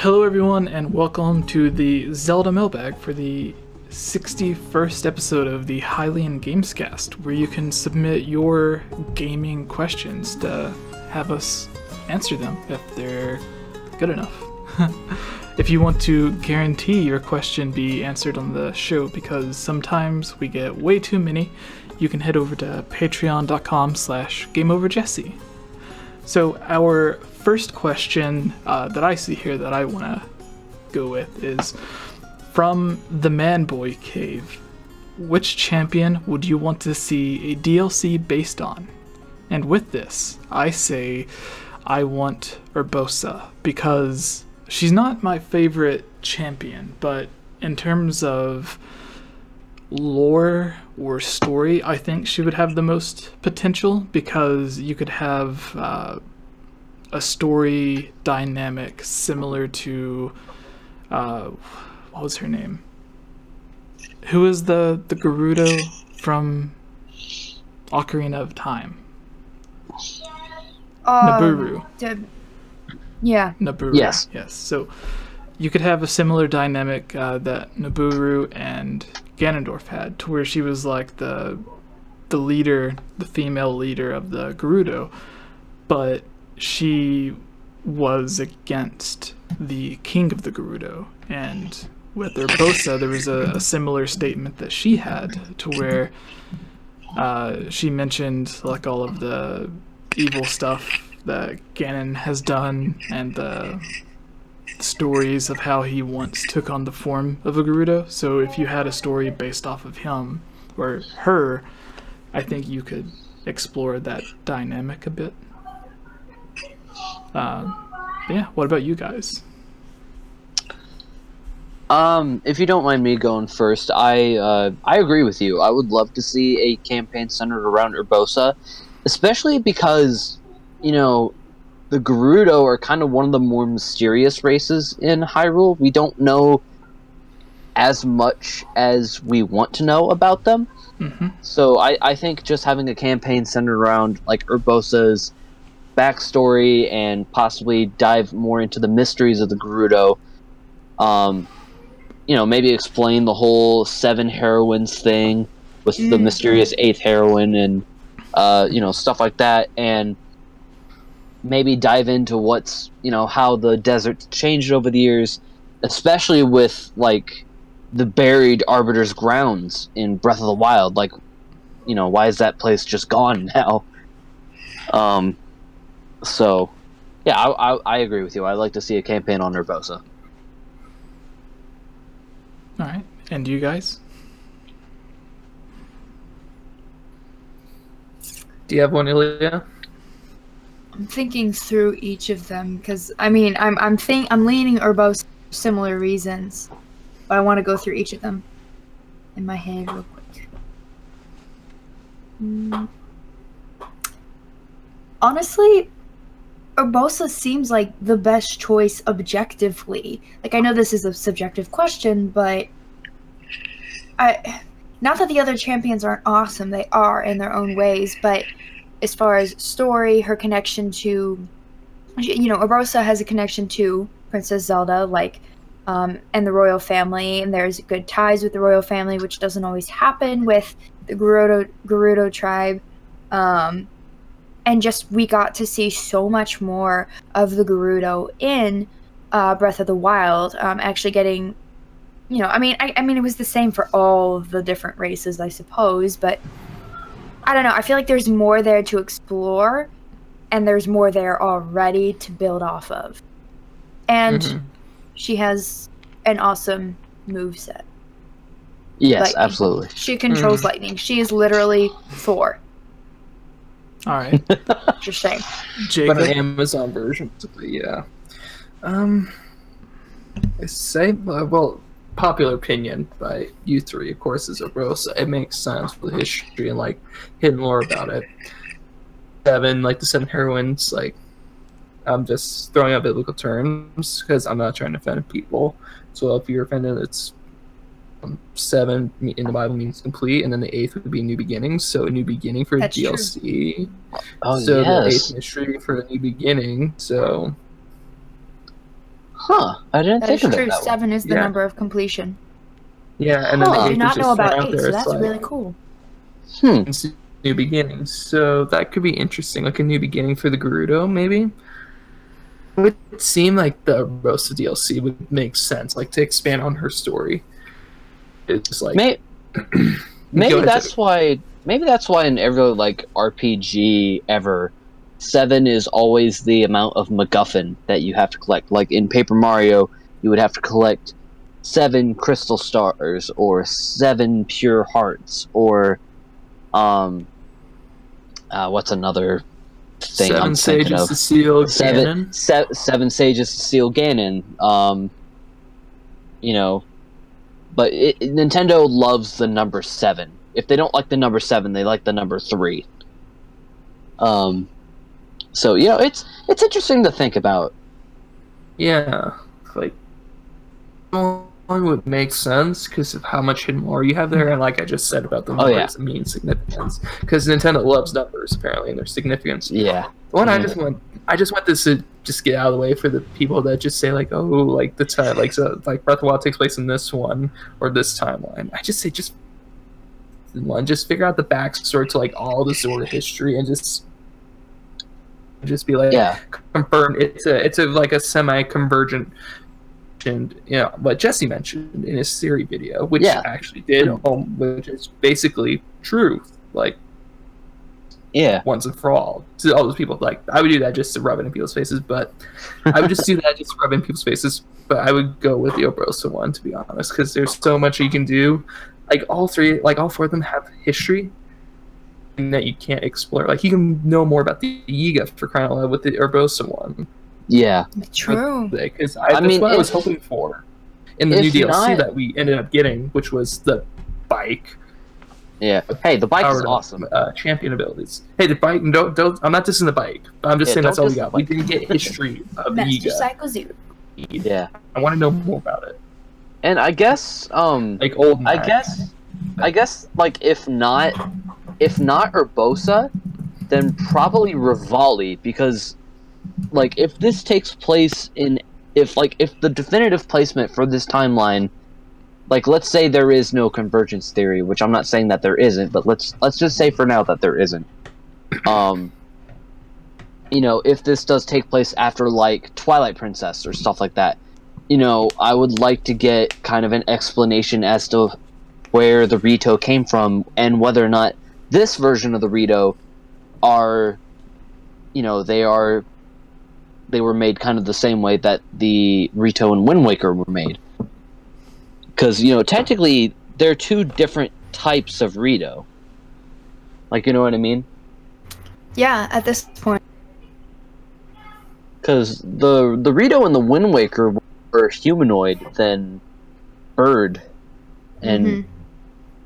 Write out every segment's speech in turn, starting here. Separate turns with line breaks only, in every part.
Hello everyone and welcome to the Zelda Mailbag for the 61st episode of the Hylian Gamescast, where you can submit your gaming questions to have us answer them if they're good enough. If you want to guarantee your question be answered on the show, because sometimes we get way too many, you can head over to patreon.com/GameOverJesse. So our first question that I see here that I want to go with is from the Manboy Cave. Which champion would you want to see a DLC based on? And with this, I say I want Urbosa, because she's not my favorite champion, but in terms of lore or story, I think she would have the most potential, because you could have a story dynamic similar to what was her name? Who is the Gerudo from Ocarina of Time? Nabooru.
Yeah.
Nabooru.
Yes.
Yes. So you could have a similar dynamic that Nabooru and Ganondorf had, to where she was like the leader, the female leader of the Gerudo, but she was against the king of the Gerudo. And with Urbosa, there was a similar statement that she had, to where she mentioned like all of the evil stuff that Ganon has done, and the stories of how he once took on the form of a Gerudo. So if you had a story based off of him or her, I think you could explore that dynamic a bit. Yeah, what about you guys?
If you don't mind me going first, I agree with you. I would love to see a campaign centered around Urbosa, especially because, you know, the Gerudo are kind of one of the more mysterious races in Hyrule. We don't know as much as we want to know about them.
Mm-hmm.
So I think just having a campaign centered around like Urbosa's backstory and possibly dive more into the mysteries of the Gerudo, you know, maybe explain the whole 7 heroines thing with the mysterious 8th heroine and you know, stuff like that, and maybe dive into what's, you know, how the desert changed over the years, especially with like the buried Arbiter's grounds in Breath of the Wild. Like, you know, why is that place just gone now? So yeah, I agree with you. I'd like to see a campaign on Urbosa.
All right, and you guys?
Do you have one, Ilya?
I'm thinking through each of them, because I mean, I'm leaning Urbosa for similar reasons, but I want to go through each of them in my head real quick. Honestly, Urbosa seems like the best choice objectively. Like, I know this is a subjective question, but not that the other champions aren't awesome, they are in their own ways, but as far as story, her connection to, you know, Urbosa has a connection to Princess Zelda, like, and the royal family, and there's good ties with the royal family, which doesn't always happen with the Gerudo tribe. And just, we got to see so much more of the Gerudo in Breath of the Wild, actually getting, you know, I mean, it was the same for all the different races, I suppose, but I don't know, I feel like there's more there to explore, and there's more there already to build off of. And she has an awesome moveset.
Yes,
Lightning.
absolutely.
She controls lightning. She is literally Thor.
All right.
Just saying.
Jacob?
But an Amazon version, yeah. I say, well, popular opinion by you three, of course, is Urbosa. It makes sense with history and like hidden lore about it. 7, like the 7 heroines, like, I'm just throwing out biblical terms because I'm not trying to offend people. So if you're offended, it's 7 in the Bible means complete, and then the 8th would be new beginnings. So a new beginning for
That's
DLC.
True.
Oh,
so
yes.
the 8th mystery for a new beginning. So
Huh. I didn't
That
think
is
of it
true.
that way.
7 is the
Yeah.
number of completion.
Yeah, and then
Huh.
the
I did
eighth
not
is
know
just thrown
about
out
8,
there.
so
It's
that's
like,
really cool.
Hmm.
new beginnings. So that could be interesting, like a new beginning for the Gerudo, maybe. It would seem like the Rosa DLC would make sense, like to expand on her story. It's like
Maybe that's why. Maybe that's why in every like RPG ever, 7 is always the amount of MacGuffin that you have to collect. Like in Paper Mario, you would have to collect 7 crystal stars or 7 pure hearts or what's another thing
7
I'm thinking
sages
of?
to seal Ganon.
7 sages to seal Ganon. You know, but Nintendo loves the number 7. If they don't like the number 7, they like the number 3. So you know, it's interesting to think about.
Yeah, like one would make sense because of how much hidden lore you have there, and like I just said about the numbers and mean significance. Because Nintendo loves numbers apparently and their significance.
Yeah.
The one I just want this to just get out of the way for the people that just say like, oh, like the time, like so, like Breath of the Wild takes place in this one or this timeline. I just say just figure out the backstory to like all the Zelda history and just be like, confirmed. It's a like a semi-convergent. And you know what Jesse mentioned in his Siri video, which actually did, which is basically truth, like once and for all. To all those people, like I would do that just to rub it in people's faces, but I would just do that just to rub it in people's faces. But I would go with the Obrosa one, to be honest, because there's so much you can do. Like all 4 of them have history that you can't explore. Like you can know more about the Yiga for crying out loud with the Urbosa one.
Yeah,
true.
Because that's what I was hoping for in the new DLC that we ended up getting, which was the bike.
Yeah. Hey, the bike is awesome.
Champion abilities. Hey, the bike. Don't. I'm not dissing the bike. I'm just saying that's all we got. We didn't get history of the Yiga.
Cycle Zero.
Yeah.
I want to know more about it.
And I guess,
like old.
I guess, like if not Urbosa, then probably Rivali, because like if this takes place if the definitive placement for this timeline, like let's say there is no convergence theory, which I'm not saying that there isn't, but let's just say for now that there isn't. You know, if this does take place after like Twilight Princess or stuff like that, you know, I would like to get kind of an explanation as to where the Rito came from and whether or not this version of the Rito are, you know, they were made kind of the same way that the Rito and Wind Waker were made. Because, you know, technically, they're 2 different types of Rito. Like, you know what I mean?
Yeah, at this point.
Because the Rito and the Wind Waker were humanoid than bird. And,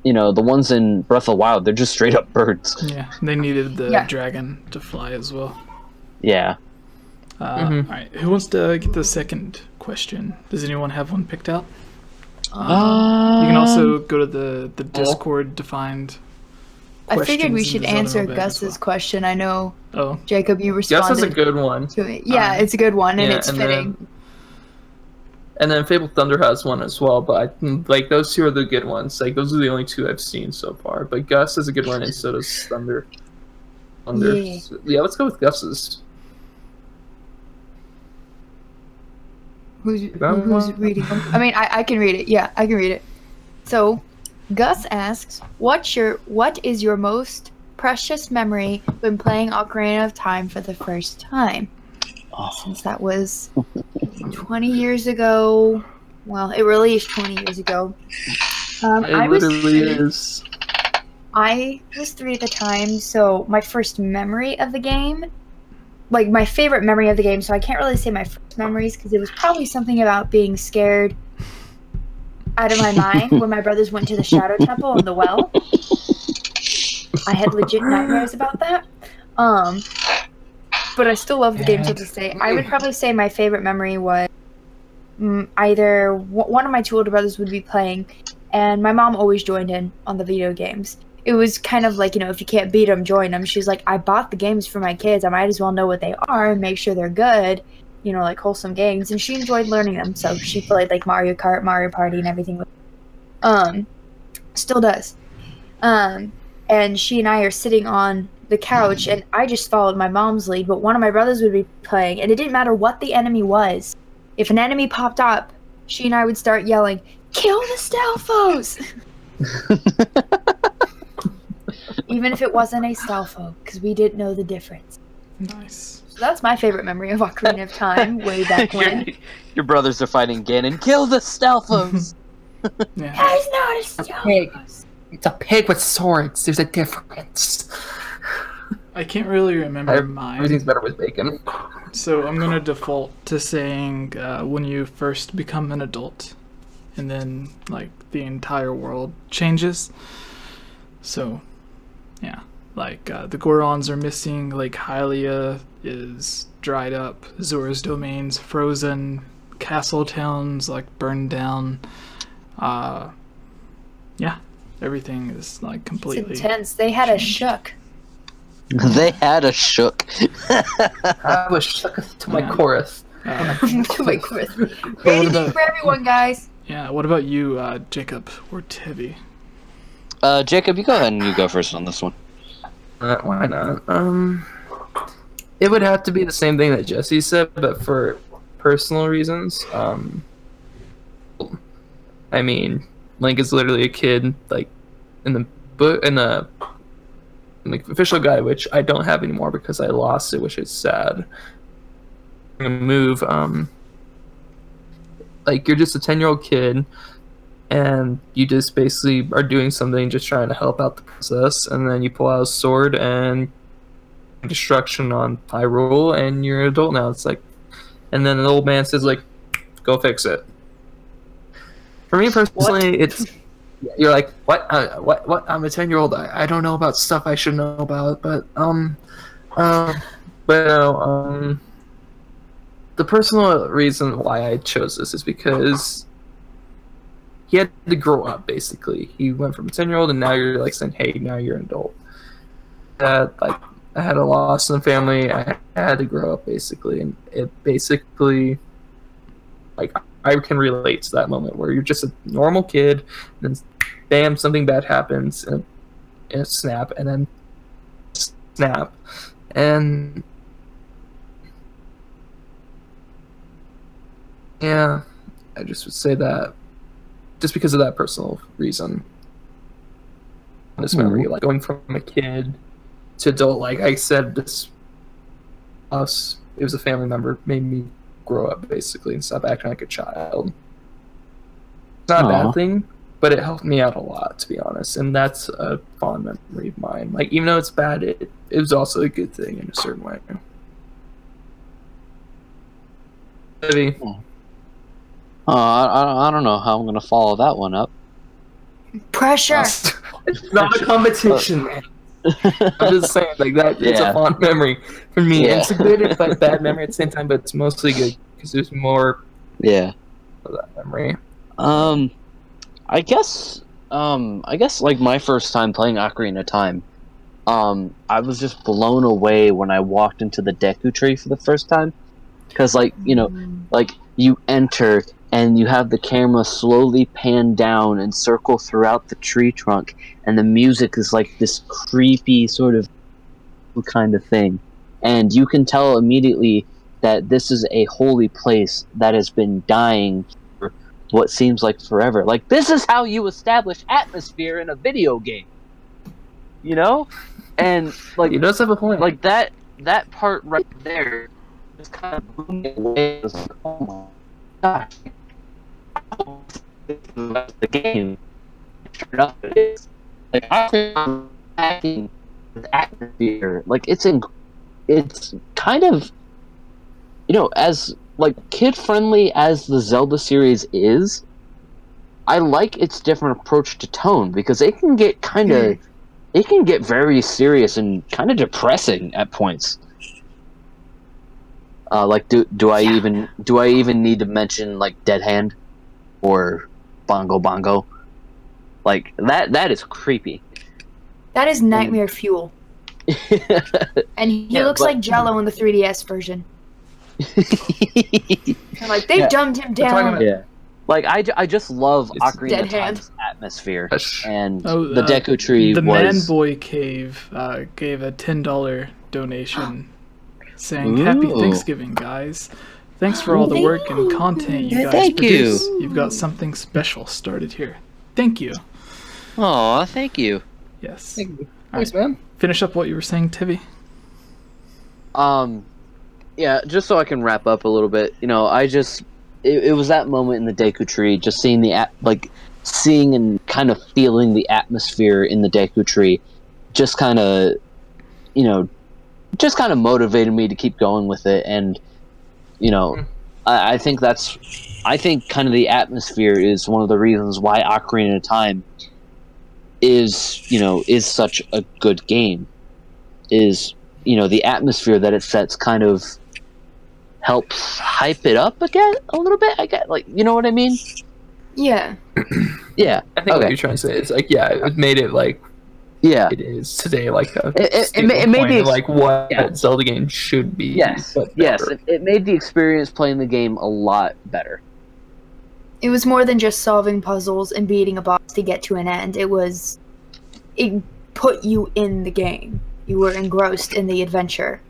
you know, the ones in Breath of the Wild, they're just straight up birds.
Yeah, they needed the dragon to fly as well.
Yeah.
Alright, who wants to get the second question? Does anyone have one picked out? You can also go to the Discord defined
I figured we should answer Gus's question. I know, Jacob, you responded.
Gus is a good one.
To it. Yeah, it's a good one, and it's fitting.
And then Fabled Thunder has one as well, but like those 2 are the good ones. Like those are the only 2 I've seen so far. But Gus is a good one, and so does Thunder.
Yeah.
So, let's go with Gus's.
Who's reading them? I mean, I can read it. Yeah, I can read it. So, Gus asks, what is your most precious memory when playing Ocarina of Time for the first time? Since that was 20 years ago. Well, it released 20 years ago.
It literally is.
I was 3 at the time, so my first memory of the game, like my favorite memory of the game, so I can't really say my first memories because it was probably something about being scared out of my mind when my brothers went to the Shadow Temple and the well. I had legit nightmares about that. But I still love the game to this day. I would probably say my favorite memory was either one of my 2 older brothers would be playing, and my mom always joined in on the video games. It was kind of like, you know, if you can't beat them, join them. She's like, I bought the games for my kids. I might as well know what they are and make sure they're good. you know, like wholesome games, and she enjoyed learning them. So she played like Mario Kart, Mario Party, and everything. Still does. And she and I are sitting on the couch, and I just followed my mom's lead, but one of my brothers would be playing, and it didn't matter what the enemy was. If an enemy popped up, she and I would start yelling, "Kill the Stalfos!" Even if it wasn't a Stalfo, because we didn't know the difference.
Nice.
So that's my favorite memory of Ocarina of Time, way back when.
Your brothers are fighting Ganon. Kill the Stalfos!
Yeah.
That is not a Stalfos.
It's a pig with swords. There's a difference.
I can't really remember mine.
Everything's better with bacon.
So I'm going to default to saying when you first become an adult. And then, like, the entire world changes. So, yeah. Like, the Gorons are missing. Lake Hylia is dried up. Zora's Domain's frozen. Castle towns, like, burned down. Yeah. Everything is, like, completely...
It's intense. They had a shook.
They had a shook.
I was shook to my chorus.
To my chorus.
What
Rating
about-
for everyone, guys.
Yeah, what about you, Jacob or Tivy?
Jacob, you go ahead and you go first on this one.
Why not? It would have to be the same thing that Jesse said, but for personal reasons. I mean, Link is literally a kid, like in the book, in the official guide, which I don't have anymore because I lost it, which is sad. I'm gonna move. Like you're just a 10-year-old kid, and you just basically are doing something, just trying to help out the princess, and then you pull out a sword and destruction on Hyrule, and you're an adult now. It's like, and then the old man says like, "Go fix it." For me personally, it's you're like, what? What? I'm a 10-year-old. I don't know about stuff I should know about, but the personal reason why I chose this is because he had to grow up. Basically, he went from a 10-year-old, and now you're like saying, "Hey, now you're an adult." Like I had a loss in the family. I had to grow up basically, and it basically like. I can relate to that moment where you're just a normal kid, and then bam, something bad happens, and a snap, and then snap, and yeah, I just would say that just because of that personal reason. This memory, like going from a kid to adult, like I said, it was a family member, made me grow up basically and stop acting like a child. It's not a bad thing, but it helped me out a lot, to be honest, and that's a fond memory of mine. Like even though it's bad, it was also a good thing in a certain way. Maybe.
I don't know how I'm gonna follow that one up.
Pressure.
It's not a competition, man. I'm just saying, like that. It's a fond memory for me.
Yeah.
It's a good but bad memory at the same time, but it's mostly good because there's more.
Yeah.
Of that memory.
I guess like my first time playing Ocarina of Time, I was just blown away when I walked into the Deku Tree for the first time, because like like you enter and you have the camera slowly pan down and circle throughout the tree trunk, and the music is like this creepy sort of kind of thing, and you can tell immediately that this is a holy place that has been dying for what seems like forever. Like this is how you establish atmosphere in a video game, you know? And like
he does have a point.
Like that part right there just kind of blew me away. It was like, oh my gosh. The game turned up it is like I'm acting with atmosphere, like it's kind of, you know, as like kid friendly as the Zelda series is, I like its different approach to tone, because it can get kind of it can get very serious and kind of depressing at points. Like do I even need to mention like Dead Hand or Bongo Bongo? Like that is creepy.
That is nightmare fuel. And he looks like Jello in the 3DS version. And, like, they Yeah. dumbed him
talking
down.
about-
Yeah. Like, I just love
It's
Ocarina
dead
of
hand.
Time's atmosphere.
Yes.
And
Oh,
the Deku Tree
the
was...
Manboy Cave gave a $10 donation saying, "Happy
Ooh.
Thanksgiving, guys. Thanks for all the work and content you guys
Thank you.
produce. You've got something special started here. Thank you."
Aw, thank you.
Yes.
Thank you. Thanks, man.
Finish up what you were saying, Tivy.
Yeah, just so I can wrap up a little bit, you know, it was that moment in the Deku Tree, just seeing seeing and kind of feeling the atmosphere in the Deku Tree, just kind of, you know, just kind of motivated me to keep going with it. And, you know, I think kind of the atmosphere is one of the reasons why Ocarina of Time is such a good game. Is, you know, the atmosphere that it sets kind of helps hype it up again a little bit. I get, like, you know what I mean?
Yeah.
Yeah.
I think what you're trying to say is, like, yeah, it made it, like,
Yeah.
it is today, like,
It made
point
the
of, like, what
yeah.
Zelda game should be.
Yes.
but
Yes.
better.
It made the experience playing the game a lot better.
It was more than just solving puzzles and beating a boss to get to an end. It put you in the game. You were engrossed in the adventure.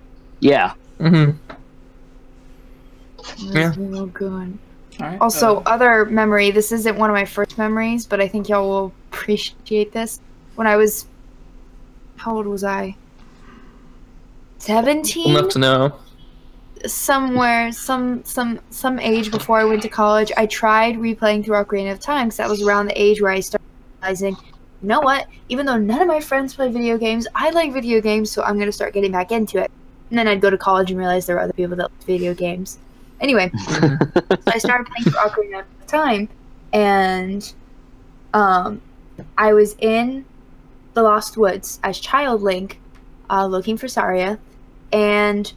Yeah.
Mm-hmm.
It was
Yeah.
real good.
All right.
Also, other memory, this isn't one of my first memories, but I think y'all will appreciate this. When I was, how old was I? 17?
Enough to know.
Somewhere, some age before I went to college, I tried replaying through Ocarina of Time because that was around the age where I started realizing, you know what? Even though none of my friends play video games, I like video games, so I'm going to start getting back into it. And then I'd go to college and realize there were other people that liked video games. Anyway, so I started playing through Ocarina of Time, and I was in the Lost Woods as Child Link, looking for Saria, and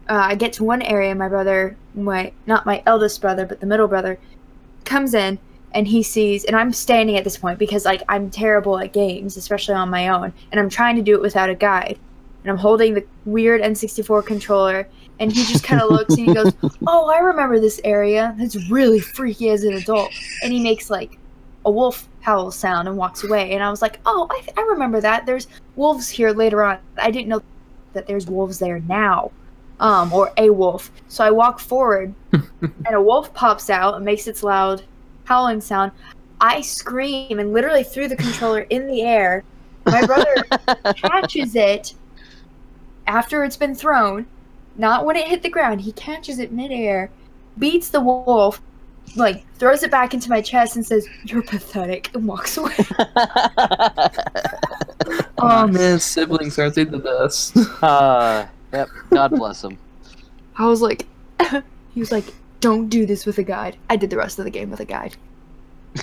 I get to one area, my brother, not my eldest brother, but the middle brother, comes in, and he sees, and I'm standing at this point because, like, I'm terrible at games, especially on my own, and I'm trying to do it without a guide, and I'm holding the weird N64 controller, and he just kind of looks and he goes, "Oh, I remember this area. That's really freaky as an adult," and he makes, like, a wolf howl sound and walks away, and I was like, "Oh, I remember that. There's wolves here later on. I didn't know that there's wolves there now." Or a wolf. So I walk forward, and a wolf pops out and makes its loud howling sound. I scream and literally threw the controller in the air. My brother catches it after it's been thrown, not when it hit the ground. He catches it midair, beats the wolf, like, throws it back into my chest and says, "You're pathetic," and walks away.
Oh man, siblings, aren't they the best?
Yep. God bless him.
I was like, he was like, "Don't do this with a guide." I did the rest of the game with a guide.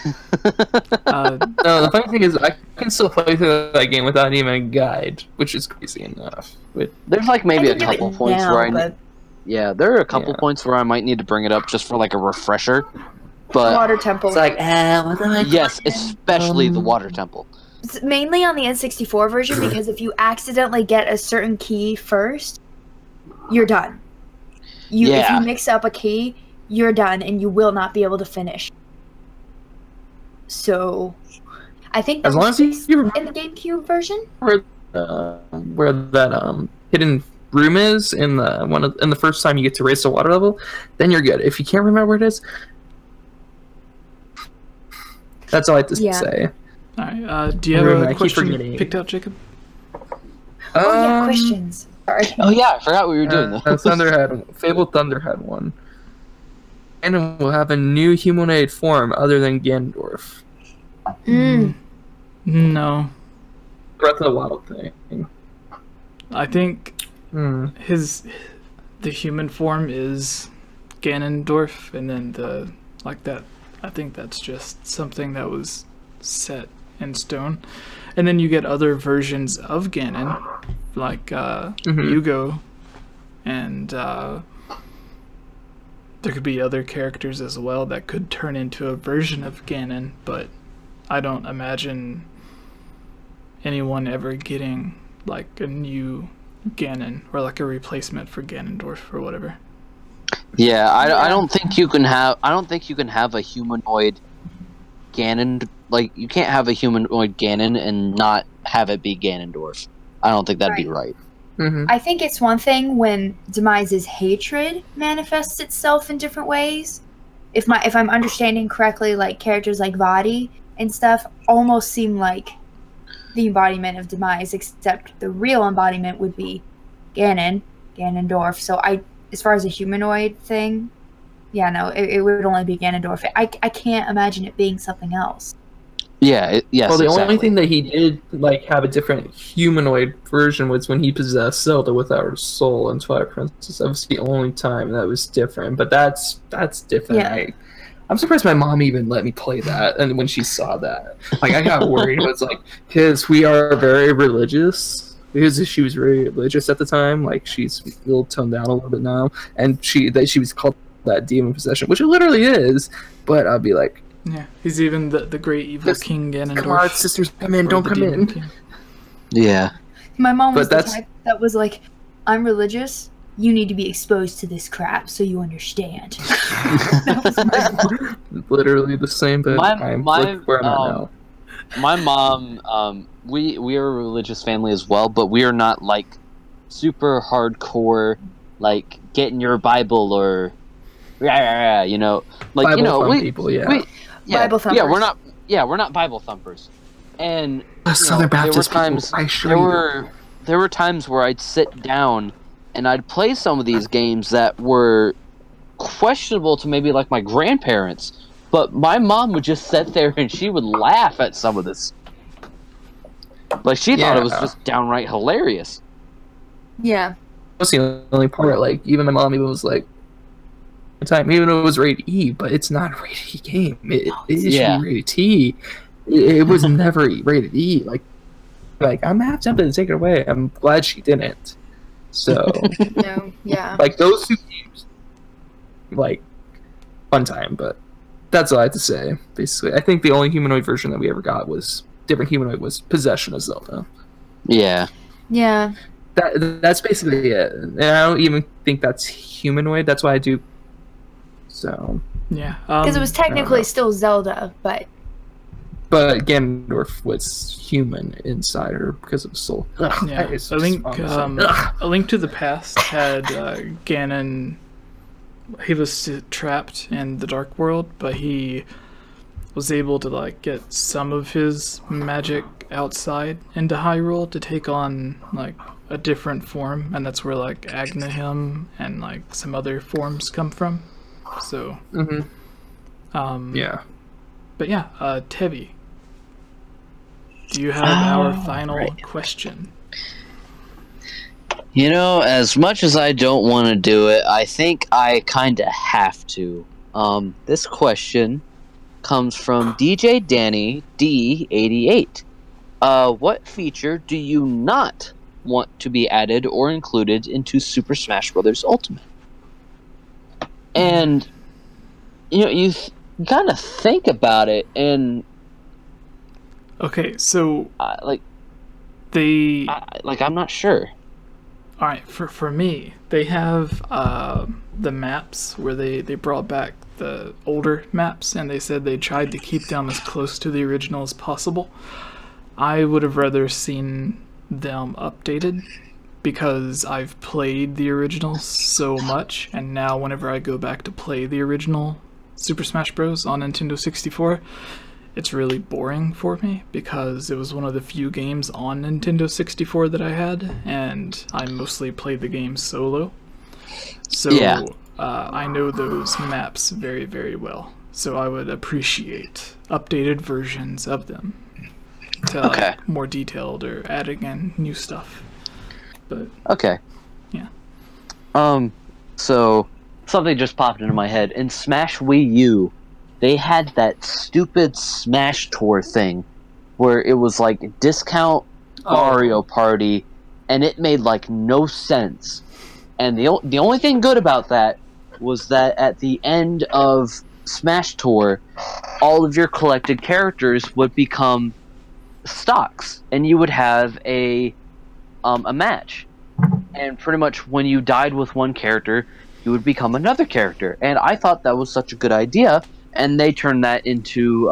No, the funny thing is, I can still play through that game without even a guide, which is crazy enough. But
There's like maybe
I
a
can do it
couple points
now,
where
but
there are a couple
Yeah.
points where I might need to bring it up just for like a refresher. But
Water Temple.
it's like, what am I
yes, especially the water temple.
It's mainly on the N64 version because if you accidentally get a certain key first, you're done. If
Yeah.
you mix up a key, you're done and you will not be able to finish. So, I think
As long as you remember
in the GameCube version.
where that hidden room is in the first time you get to raise the water level, then you're good. If you can't remember where it is, that's all I have to
Yeah.
say.
All right. Do you have
Ruben, I
a
keep
question
forgetting.
picked out, Jacob?
Oh yeah, questions. Sorry.
Oh yeah, I forgot we were doing this.
Fabled Thunder had one. And will have a new humanoid form other than Ganondorf.
No.
Breath of the Wild thing.
I think
Hmm.
the human form is Ganondorf, and then I think that's just something that was set in stone. And then you get other versions of Ganon, like Yugo, and there could be other characters as well that could turn into a version of Ganon, but I don't imagine anyone ever getting like a new Ganon, or like a replacement for Ganondorf or whatever.
Yeah, I don't think you can have a humanoid Ganon. Like, you can't have a humanoid Ganon and not have it be Ganondorf. I don't think that'd be right.
Mm-hmm.
I think it's one thing when Demise's hatred manifests itself in different ways. If I'm understanding correctly, like characters like Vadi and stuff almost seem like the embodiment of Demise, except the real embodiment would be Ganondorf. So as far as a humanoid thing, yeah, no, it would only be Ganondorf. I can't imagine it being something else.
Yeah, yes.
Well, the
exactly.
only thing that he did like have a different humanoid version was when he possessed Zelda without her soul in Twilight Princess. That was the only time that was different. But that's different.
Yeah.
I'm surprised my mom even let me play that, and when she saw that, like I got worried. It was like, because we are very religious. Because she was very religious at the time. Like she's a little toned down a little bit now, and she was called that demon possession, which it literally is. But I'll be like.
Yeah, he's even the great evil King Ganondorf.
Come on, sisters, come in, don't come in.
King.
Yeah.
My mom was the type that was like, I'm religious, you need to be exposed to this crap so you understand. That was my mom.
Literally the same, but I'm where I'm at now.
My mom, we are a religious family as well, but we are not like super hardcore, like getting your Bible or, you know, like
Bible
you know,
people,
Bible thumpers.
Yeah, we're not Bible thumpers. And
Southern Baptist
there were times where I'd sit down and I'd play some of these games that were questionable to maybe like my grandparents, but my mom would just sit there and she would laugh at some of this. Like she thought it was just downright hilarious.
Yeah.
That's the only part. Like even my mom even was like, time, even though it was rated E, but it's not a rated E game. It should be rated T. It was never rated E. Like I'm half tempted to take it away. I'm glad she didn't. So
No, yeah.
like those two games, like fun time. But that's all I have to say. Basically, I think the only humanoid version that we ever got was different humanoid was Possession of Zelda.
Yeah.
Yeah.
That's basically it. And I don't even think that's humanoid. That's why I do. So
yeah,
because it was technically still Zelda, but
Ganondorf was human inside her because of soul. Ugh,
yeah, A Link to the Past had Ganon. He was trapped in the Dark World, but he was able to like get some of his magic outside into Hyrule to take on like a different form, and that's where like Aghnahim and like some other forms come from. So,
yeah.
But yeah, Tevi, do you have our final question?
You know, as much as I don't want to do it, I think I kind of have to. This question comes from DJ Danny D88. What feature do you not want to be added or included into Super Smash Bros. Ultimate? And you know, you kind of think about it, and
okay, so
I'm not sure.
All right, for me, they have the maps where they brought back the older maps, and they said they tried to keep them as close to the original as possible. I would have rather seen them updated, because I've played the original so much, and now whenever I go back to play the original Super Smash Bros. On Nintendo 64, it's really boring for me, because it was one of the few games on Nintendo 64 that I had, and I mostly played the game solo. So I know those maps very, very well. So I would appreciate updated versions of them to like, more detailed or adding in new stuff. But yeah.
So something just popped into my head. In Smash Wii U, they had that stupid Smash Tour thing where it was like discount Mario Party, and it made like no sense. And the only thing good about that was that at the end of Smash Tour, all of your collected characters would become stocks, and you would have a match. and pretty much when you died with one character, you would become another character. And I thought that was such a good idea, and they turned that into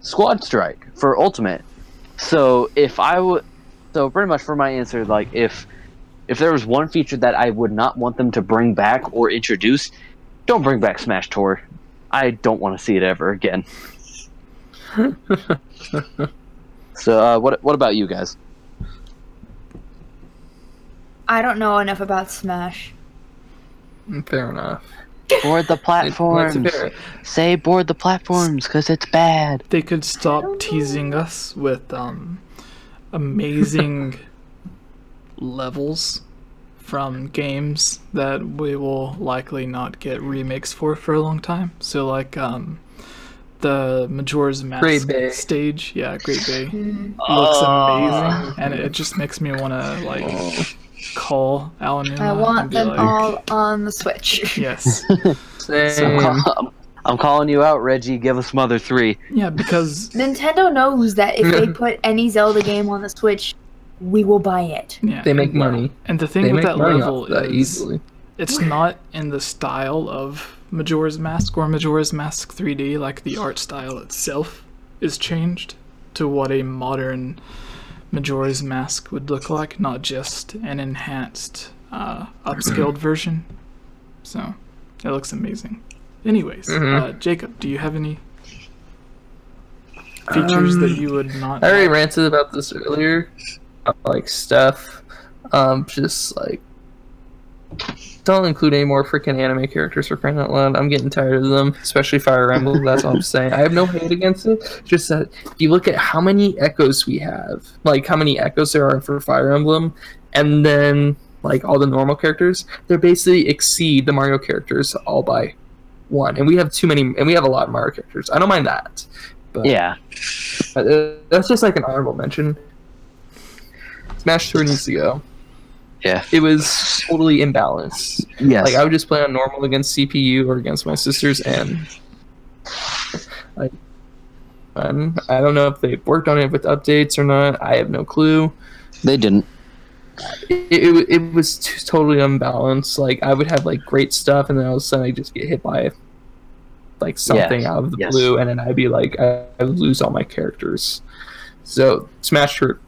Squad Strike for Ultimate. So so pretty much for my answer, like if there was one feature that I would not want them to bring back or introduce, don't bring back Smash Tour. I don't want to see it ever again. So what about you guys?
I don't know enough about Smash.
Fair enough.
Board the platforms. Say board the platforms because it's bad.
They could stop teasing us with amazing levels from games that we will likely not get remakes for a long time. So like the Majora's Mask stage, yeah, Great Bay looks amazing, and it just makes me want to like call Alan.
I want them all on the Switch.
Yes.
I'm calling you out, Reggie. Give us Mother 3.
Yeah, because
Nintendo knows that if they put any Zelda game on the Switch, we will buy it.
Yeah,
they make money.
And the thing with that level is
easily.
It's not in the style of Majora's Mask or Majora's Mask 3D. Like the art style itself is changed to what a modern Majora's Mask would look like, not just an enhanced, upscaled version. So it looks amazing. Anyways, Jacob, do you have any features that you would not?
I already ranted about this earlier. Like stuff, just like don't include any more freaking anime characters for crying out loud. I'm getting tired of them, especially Fire Emblem. That's all I'm saying. I have no hate against it. Just that if you look at how many echoes we have, like how many echoes there are for Fire Emblem, and then like all the normal characters, they basically exceed the Mario characters all by one. And we have too many, and we have a lot of Mario characters. I don't mind that. But,
yeah.
That's just like an honorable mention. Smash Tour needs to go.
Yeah.
It was totally imbalanced.
Yes.
Like I would just play on normal against CPU or against my sisters, and like, I don't know if they worked on it with updates or not. I have no clue.
They didn't.
It was totally unbalanced. Like I would have like great stuff, and then all of a sudden I just get hit by like something out of the blue, and then I'd be like I would lose all my characters. So Smash Tour.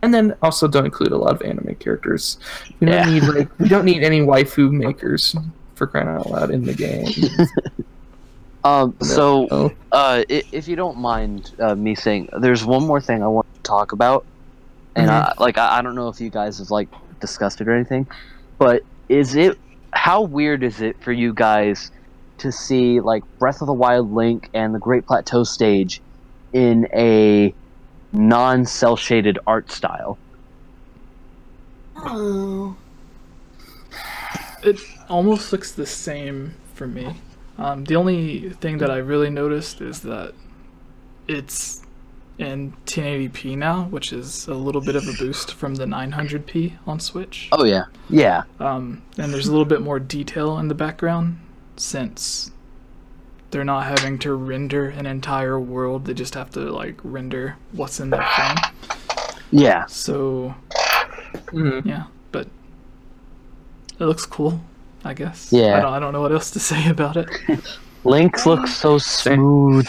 And then also don't include a lot of anime characters. We don't need any waifu makers for crying out loud in the game.
So if you don't mind me saying, there's one more thing I want to talk about, and I don't know if you guys have like discussed it or anything, but how weird is it for you guys to see like Breath of the Wild Link and the Great Plateau stage in a non-cell shaded art style?
Oh.
It almost looks the same for me. The only thing that I really noticed is that it's in 1080p now, which is a little bit of a boost from the 900p on Switch.
Oh yeah. Yeah.
And there's a little bit more detail in the background since they're not having to render an entire world. They just have to like render what's in that frame.
Yeah.
So yeah, but it looks cool, I guess.
Yeah.
I don't know what else to say about it.
Link looks so smooth.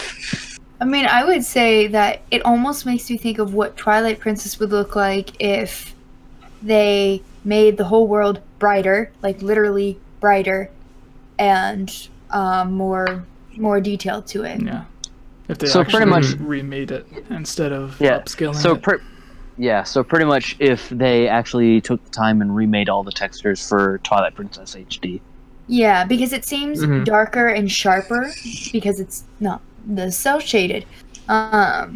I mean, I would say that it almost makes me think of what Twilight Princess would look like if they made the whole world brighter, like literally brighter, and more detail to it.
Yeah. If they
So
actually
pretty much
remade it instead of
Yeah.
upscaling
So
it.
so pretty much if they actually took the time and remade all the textures for Twilight Princess HD.
Yeah, because it seems darker and sharper because it's not the cell shaded, but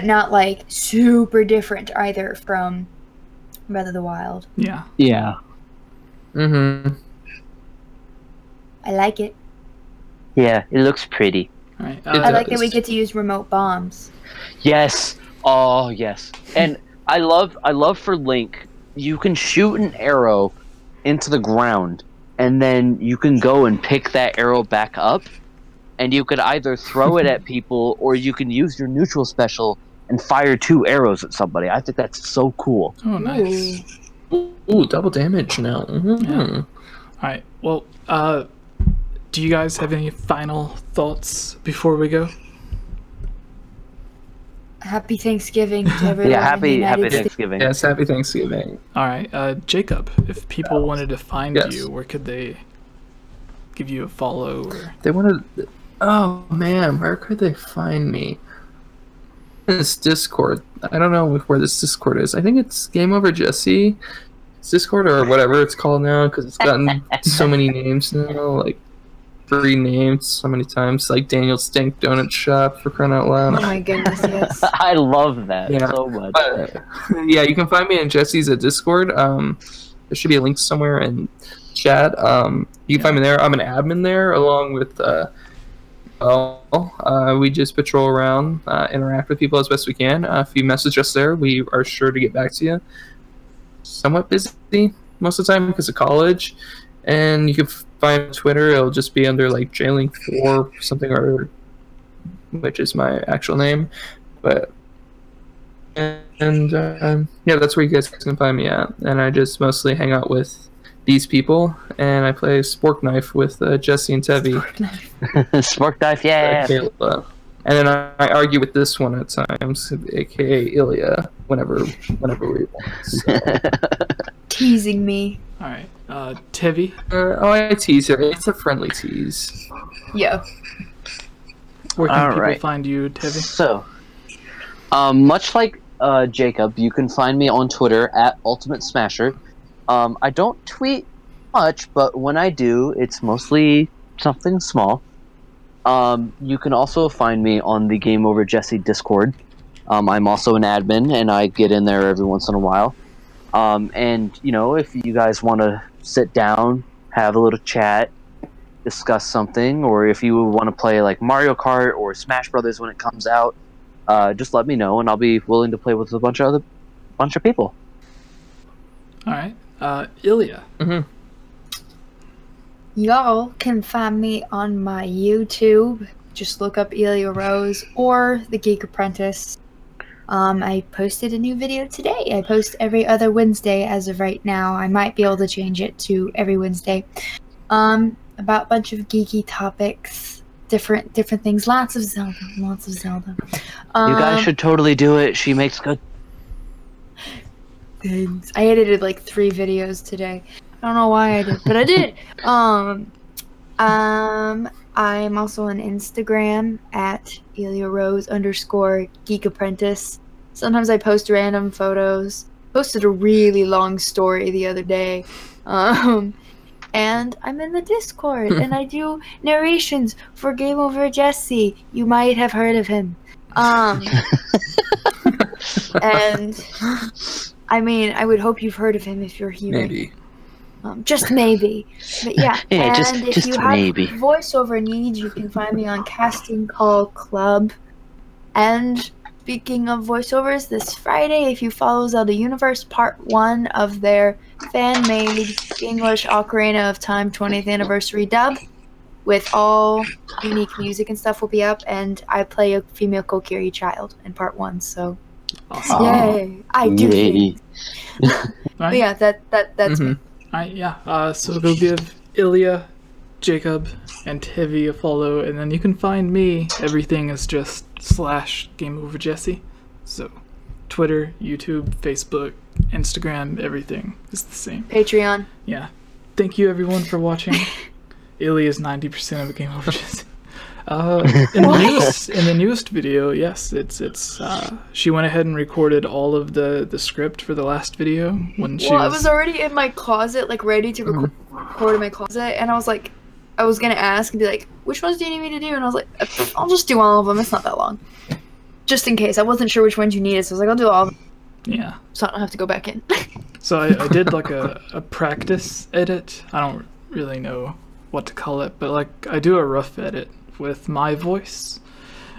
not like super different either from Breath of the Wild.
Yeah.
Yeah.
I like it.
Yeah, it looks pretty.
All right.
I like that we get to use remote bombs.
Yes. Oh, yes. And I love for Link, you can shoot an arrow into the ground, and then you can go and pick that arrow back up, and you could either throw it at people, or you can use your neutral special and fire 2 arrows at somebody. I think that's so cool.
Oh, nice.
Ooh, double damage now.
Yeah. All right. Well, do you guys have any final thoughts before we go?
Happy Thanksgiving to everyone.
Yeah,
in the
happy
United States.
Thanksgiving.
Yes, happy Thanksgiving.
All right, Jacob, if people wanted to find
Yes.
you, where could they give you a follow? Or...
They wanted. Oh man, where could they find me? This Discord. I don't know where this Discord is. I think it's GameOverJesse. It's Discord or whatever it's called now because it's gotten so many names now, like 3 names so many times, like Daniel Stank Donut Shop for crying out
Oh
loud.
my goodness, yes.
I love that
Yeah.
so much.
Yeah, you can find me in Jesse's at Discord. There should be a link somewhere in chat. You can find me there. I'm an admin there along with we just patrol around, interact with people as best we can. If you message us there, we are sure to get back to you. Somewhat busy most of the time because of college, and you can find Twitter. It'll just be under like Jailing4 something, or which is my actual name, but yeah, that's where you guys can find me at. And I just mostly hang out with these people, and I play Spork Knife with Jesse and Tevi.
Spork Knife, yeah.
Kayla. And then I argue with this one at times, aka Ilya, whenever we want. So.
Teasing me.
All right, Tevi.
I tease her. It's a friendly tease.
Yeah.
Where can
All
people
right.
find you, Tevi?
So, much like Jacob, you can find me on Twitter at Ultimate Smasher. I don't tweet much, but when I do, it's mostly something small. You can also find me on the GameOverJesse Discord. I'm also an admin, and I get in there every once in a while. And, you know, if you guys want to sit down, have a little chat, discuss something, or if you want to play like Mario Kart or Smash Brothers when it comes out, just let me know, and I'll be willing to play with a bunch of people.
All right, Ilya.
Mm-hmm.
Y'all can find me on my YouTube. Just look up Ilya Rose or The Geek Apprentice. I posted a new video today. I post every other Wednesday as of right now. I might be able to change it to every Wednesday. About a bunch of geeky topics, different things. Lots of Zelda.
You guys should totally do it. She makes good.
Thanks. I edited like 3 videos today. I don't know why I did, but I did. I'm also on Instagram at @IlyaRose_Geek Apprentice. Sometimes I post random photos. Posted a really long story the other day. And I'm in the Discord, and I do narrations for GameOverJesse. You might have heard of him. And I mean, I would hope you've heard of him if you're here.
Maybe.
Just maybe. But yeah,
Yeah,
and if
just
you have
maybe.
voiceover needs, you can find me on Casting Call Club. And speaking of voiceovers, this Friday, if you follow Zelda Universe, Part 1 of their fan-made English Ocarina of Time 20th Anniversary dub, with all unique music and stuff will be up, and I play a female Kokiri child in Part 1, so
Awesome.
yay! I do
Yay.
things.
All
But
right.
yeah, that's me.
All right, yeah. So go give Ilya, Jacob, and Tevi a follow, and then you can find me. Everything is just /GameOverJesse. So Twitter, YouTube, Facebook, Instagram, everything is the same.
Patreon.
Yeah. Thank you everyone for watching. Ilya is 90% of a GameOverJesse. In the newest video, yes, it's she went ahead and recorded all of the script for the last video when she
I was already in my closet, like ready to record in my closet, and I was like, I was gonna ask and be like, which ones do you need me to do? And I was like, I'll just do all of them. It's not that long, just in case. I wasn't sure which ones you needed, so I was like, I'll do all of them,
yeah.
so I don't have to go back in.
So I did like a practice edit. I don't really know what to call it, but like I do a rough edit with my voice,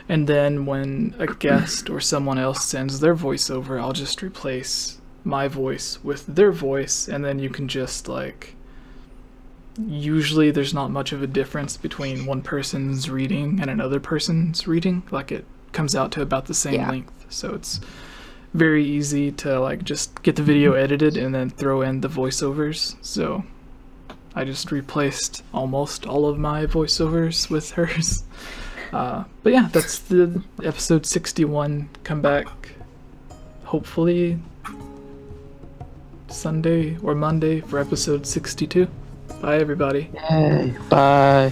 and then when a guest or someone else sends their voiceover, I'll just replace my voice with their voice, and then you can just like, usually there's not much of a difference between one person's reading and another person's reading, like it comes out to about the same
Yeah.
length, so it's very easy to like just get the video edited and then throw in the voiceovers. So I just replaced almost all of my voiceovers with hers. But yeah, that's the episode 61. Come back hopefully Sunday or Monday for episode 62. Bye everybody.
Yay. Bye.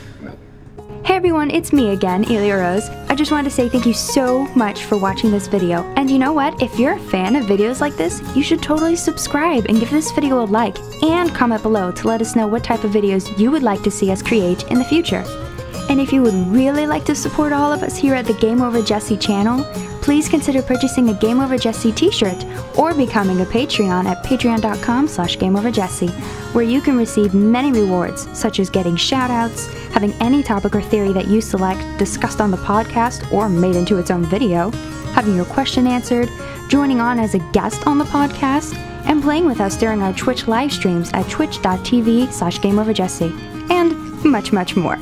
Hey everyone, it's me again, Elia Rose. I just wanted to say thank you so much for watching this video. And you know what? If you're a fan of videos like this, you should totally subscribe and give this video a like and comment below to let us know what type of videos you would like to see us create in the future. And if you would really like to support all of us here at the GameOverJesse channel, please consider purchasing a GameOverJesse t-shirt or becoming a Patreon at patreon.com/GameOverJesse, where you can receive many rewards, such as getting shoutouts, having any topic or theory that you select discussed on the podcast or made into its own video, having your question answered, joining on as a guest on the podcast, and playing with us during our Twitch live streams at twitch.tv/GameOverJesse, and much, much more.